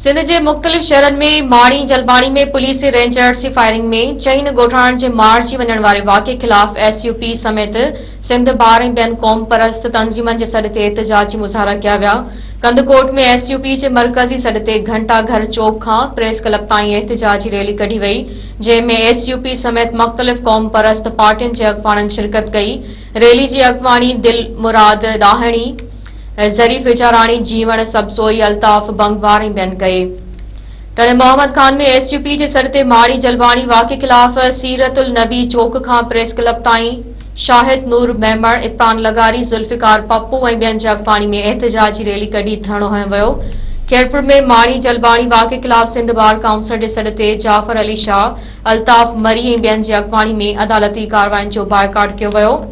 सिंध के मुख्तलिफ शहरन में माणी जलबाणी में पुलिस रेंजर्स की फायरिंग में चईन गोठाण के मारिजी वञण वारे वाक़े खिलाफ SUP समेत सिंध बार ऐं ॿियनि क़ौम परस्त तंज़ीमनि जे सॾ ते एहतजाजी मुज़ाहरा कया विया। कंदकोट में SUP के मरकज़ी सॾ ते घंटा घर चौक खां प्रेस क्लब ताईं एहतजाजी रैली कढी वई, जंहिंमें SUP समेत मुख्तलिफ क़ौम परस्त पार्टियुनि जे अॻवाननि शिरकत कई। रैली की अॻवानी दिल मुराद ॾाहणी, ज़रीफ विचाराणी, जीवण सबसोई, अल्ताफ बंगवार ऐं ॿियनि कई। तॾहिं मोहम्मद खान में SUP जे सॾ ते माणी जलबाणी वाक़े खिलाफ सीरतुल नबी चौक खां प्रेस क्लब ताईं शाहिद नूर मेमण, इरफान लगारी, जुल्फिकार पप्पू ऐं ॿियनि जे अॻवानी में एहतजाजी रैली कढी धरणो हंयो वियो। खेरपुर में माणी जलबाणी वाक़े खिलाफ सिंध बार काउंसिल जे सॾ ते जाफ़र अली शाह, अल्ताफ मरी ऐं ॿियनि जे अॻवानी में अदालती कार्रवाइनि जो बाइकाट कयो वियो।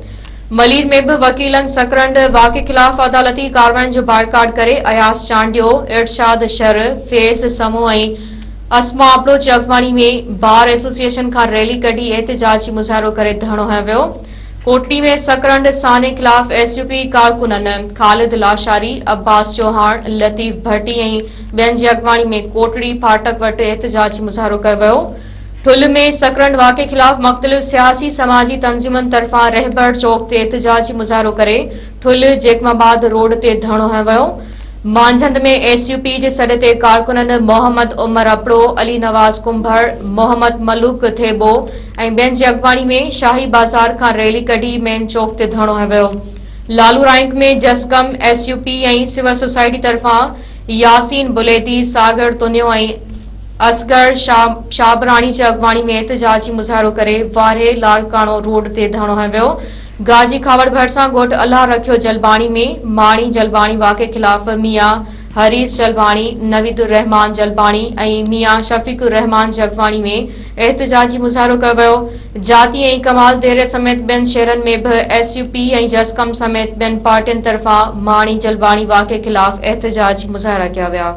मलीर में भी वकीलन सकरंड वाक़े खिलाफ अदालती कार्रवाइनि जो बाइकाट करे अयास चांडियो, इरशाद शर, फैज़ समो ऐं अस्मा आबलो जी अॻवानी में बार एसोसिएशन खां रैली कढी एहतजाजी मुज़ाहरो करे धरणो हंयो वियो। कोटली में सकरंड साने खिलाफ SUP कारकुननि ख़ालिद लाशारी, अब्बास चौहान, लतीफ़ भट्टी ऐं ॿियनि जी अॻवानी में कोटड़ी फाटक वटि एहतजाजी मुज़ाहरो कयो वियो। ठुल में सकरंड वाक़े खिलाफ मुख्तलिफ सियासी समाजी तंज़ीमनि तरफ़ां रहबर चौक ते एहतजाजी मुज़ाहरो करे ठुल जेकमाबाद रोड ते धरणो हंयो वियो। मांझंद में SUP जे सॾ ते कारकुननि मोहम्मद उमर अपड़ो, अली नवाज़ कुंभर, मोहम्मद मलूक थेबो ऐं ॿियनि जी अॻवानी में शाही बाज़ार खां रैली कढी मेन चौक ते धरणो हंयो वियो। लालू रैंक में जसकम, SUP ऐं सिविल सोसाइटी तरफ़ां यासीन बुलेदी, सागर तुनियो ऐं असगर शाबरानी जी अॻवानी में एहतजाजी मुज़ाहरो करे वारे लारकाणो रोड ते धरणो हंयो वियो। गाजी खावड़ भरिसां ॻोठ अलाह रखियो जलबाणी में माणी जलबाणी वाक़े खिलाफ मियां हरीस जलबाणी, नवीदुर रहमान जलबाणी ऐं मियां शफीकुर रहमान जी अॻवानी में एहतजाजी मुज़ाहरो कयो वियो। जाती ऐं कमाल देरे समेत ॿियनि शहरनि में भी SUP ऐं जसकम समेत ॿियनि पार्टियुनि तरफ़ां माणी जलबाणी वाक़े खिलाफ एहतजाजी मुज़ाहरा कया विया।